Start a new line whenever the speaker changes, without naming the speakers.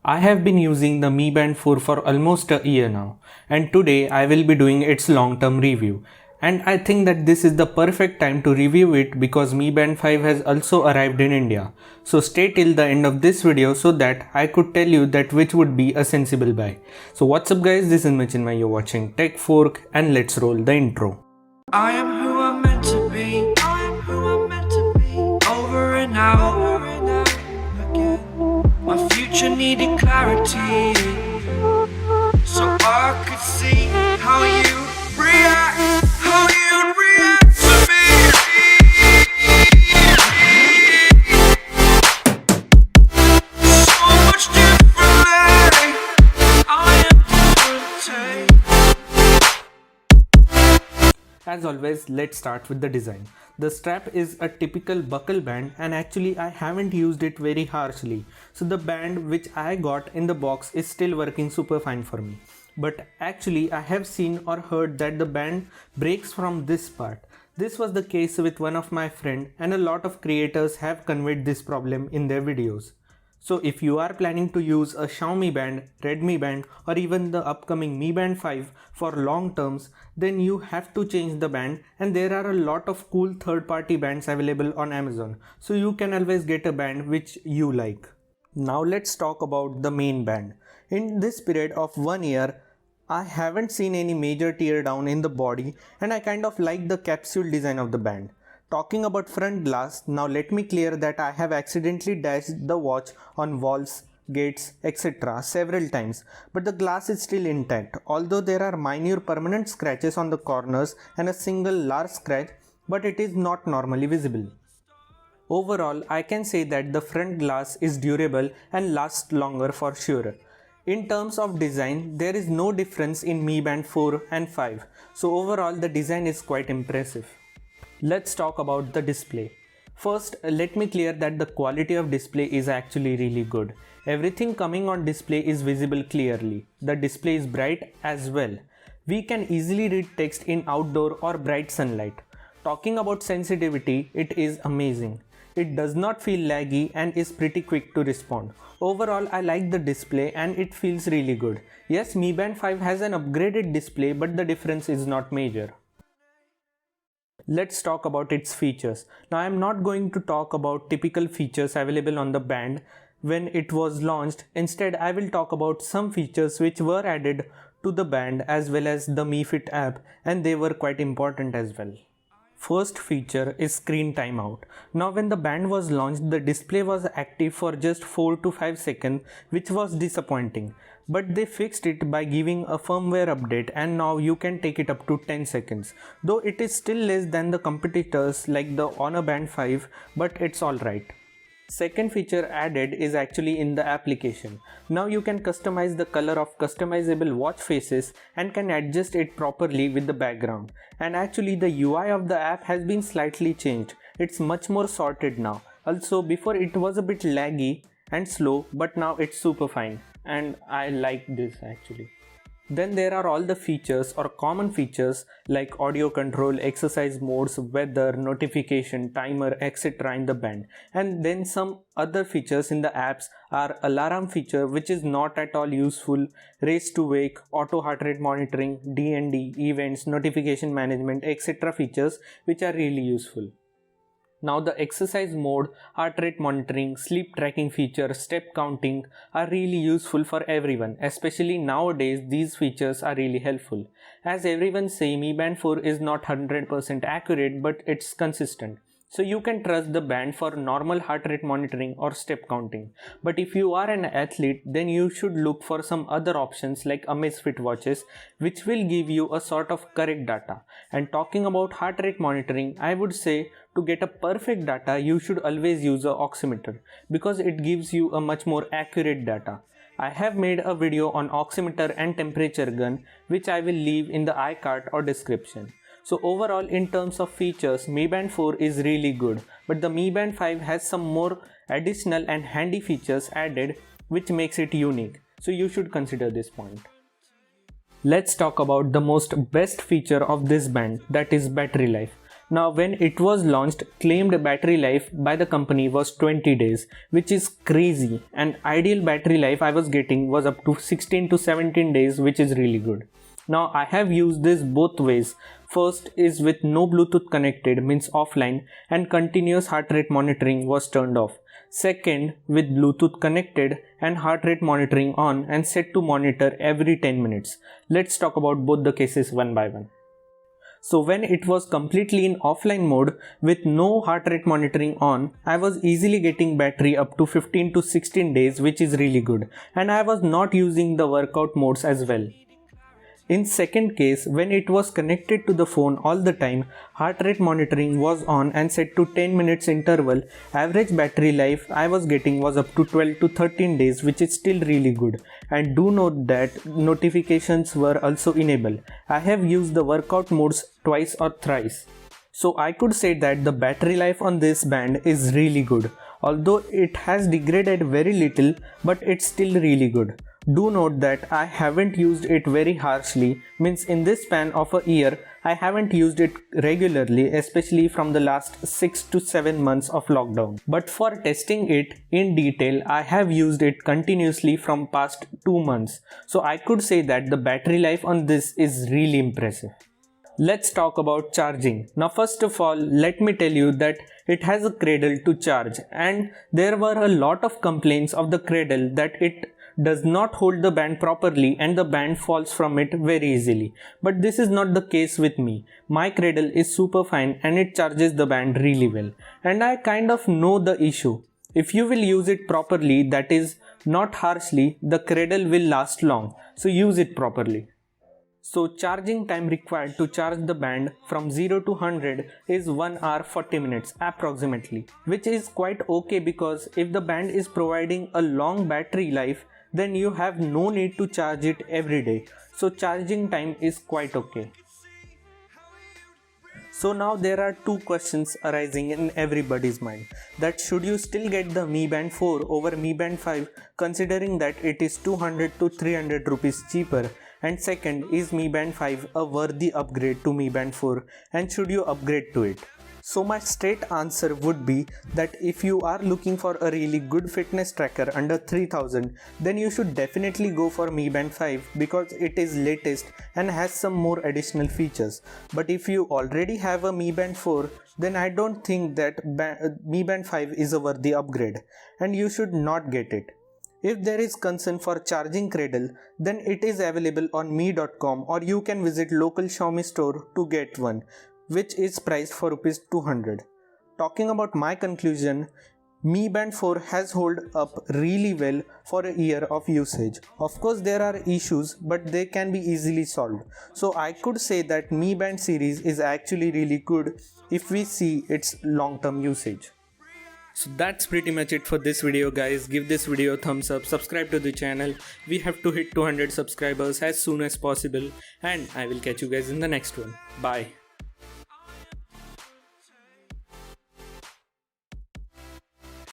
I have been using the Mi Band 4 for almost a year now, and today I will be doing its long-term review. And I think that this is the perfect time to review it because Mi Band 5 has also arrived in India. So stay till the end of this video so that I could tell you that which would be a sensible buy. So what's up guys, this is Machinmay, you're watching Tech Fork and let's roll the intro.
I am who I'm meant to be. I am who I'm meant to be. Over and out again. My future needed clarity, so I could see how you react, how you'd react to me. So much differently. I am different.
As always, let's start with the design. The strap is a typical buckle band and actually I haven't used it very harshly. So the band which I got in the box is still working super fine for me. But actually I have seen or heard that the band breaks from this part. This was the case with one of my friend and a lot of creators have conveyed this problem in their videos. So if you are planning to use a Xiaomi band, Redmi band or even the upcoming Mi Band 5 for long terms, then you have to change the band, and there are a lot of cool third-party bands available on Amazon. So you can always get a band which you like. Now let's talk about the main band. In this period of 1 year, I haven't seen any major tear down in the body and I kind of like the capsule design of the band. Talking about front glass, now let me clear that I have accidentally dashed the watch on walls, gates, etc. several times, but the glass is still intact, although there are minor permanent scratches on the corners and a single large scratch, but it is not normally visible. Overall, I can say that the front glass is durable and lasts longer for sure. In terms of design, there is no difference in Mi Band 4 and 5, so overall the design is quite impressive. Let's talk about the display. First, let me clear that the quality of display is actually really good. Everything coming on display is visible clearly. The display is bright as well. We can easily read text in outdoor or bright sunlight. Talking about sensitivity, it is amazing. It does not feel laggy and is pretty quick to respond. Overall, I like the display and it feels really good. Yes, Mi Band 5 has an upgraded display, but the difference is not major. Let's talk about its features. Now I am not going to talk about typical features available on the band when it was launched. Instead, I will talk about some features which were added to the band as well as the Mi Fit app, and they were quite important as well. First feature is screen timeout. Now when the band was launched, the display was active for just 4 to 5 seconds, which was disappointing. But they fixed it by giving a firmware update and now you can take it up to 10 seconds. Though it is still less than the competitors like the Honor Band 5, but it's alright. Second feature added is actually in the application. Now you can customize the color of customizable watch faces and can adjust it properly with the background. And actually the UI of the app has been slightly changed. It's much more sorted now. Also before it was a bit laggy and slow, but now it's super fine and I like this actually. Then there are all the features or common features like audio control, exercise modes, weather, notification, timer, etc. in the band. And then some other features in the apps are alarm feature which is not at all useful, race to wake, auto heart rate monitoring, DND, events, notification management, etc. features which are really useful. Now the exercise mode, heart rate monitoring, sleep tracking feature, step counting are really useful for everyone. Especially nowadays these features are really helpful. As everyone say, Mi Band 4 is not 100% accurate but it's consistent. So you can trust the band for normal heart rate monitoring or step counting. But if you are an athlete, then you should look for some other options like Amazfit watches which will give you a sort of correct data. And talking about heart rate monitoring, I would say to get a perfect data you should always use a oximeter because it gives you a much more accurate data. I have made a video on oximeter and temperature gun which I will leave in the iCard or description. So overall in terms of features, Mi Band 4 is really good, but the Mi Band 5 has some more additional and handy features added which makes it unique. So you should consider this point. Let's talk about the best feature of this band, that is battery life. Now when it was launched, claimed battery life by the company was 20 days, which is crazy, and ideal battery life I was getting was up to 16 to 17 days, which is really good. Now I have used this both ways. First is with no Bluetooth connected, means offline, and continuous heart rate monitoring was turned off. Second, with Bluetooth connected and heart rate monitoring on and set to monitor every 10 minutes. Let's talk about both the cases one by one. So when it was completely in offline mode with no heart rate monitoring on, I was easily getting battery up to 15 to 16 days, which is really good, and I was not using the workout modes as well. In second case, when it was connected to the phone all the time, heart rate monitoring was on and set to 10 minutes interval, average battery life I was getting was up to 12 to 13 days, which is still really good. And do note that notifications were also enabled. I have used the workout modes twice or thrice. So I could say that the battery life on this band is really good. Although it has degraded very little, but it's still really good. Do note that I haven't used it very harshly, means in this span of a year, I haven't used it regularly, especially from the last 6 to 7 months of lockdown. But for testing it in detail, I have used it continuously from past 2 months. So I could say that the battery life on this is really impressive. Let's talk about charging. Now first of all, let me tell you that it has a cradle to charge, and there were a lot of complaints of the cradle that it does not hold the band properly and the band falls from it very easily. But this is not the case with me. My cradle is super fine and it charges the band really well. And I kind of know the issue. If you will use it properly, that is not harshly, the cradle will last long. So use it properly. So charging time required to charge the band from 0 to 100 is 1 hour 40 minutes approximately, which is quite okay because if the band is providing a long battery life, then you have no need to charge it every day. So charging time is quite okay. So now there are two questions arising in everybody's mind, that should you still get the Mi Band 4 over Mi Band 5 considering that it is 200 to 300 rupees cheaper, and second, is Mi Band 5 a worthy upgrade to Mi Band 4 and should you upgrade to it? So my straight answer would be that if you are looking for a really good fitness tracker under 3000, then you should definitely go for Mi Band 5 because it is latest and has some more additional features. But if you already have a Mi Band 4, then I don't think that Mi Band 5 is a worthy upgrade and you should not get it. If there is concern for charging cradle, then it is available on Mi.com or you can visit local Xiaomi store to get one, which is priced for Rs 200. Talking about my conclusion, Mi Band 4 has held up really well for a year of usage. Of course there are issues, but they can be easily solved. So I could say that Mi Band series is actually really good if we see its long-term usage. So that's pretty much it for this video guys. Give this video a thumbs up, subscribe to the channel. We have to hit 200 subscribers as soon as possible, and I will catch you guys in the next one. Bye.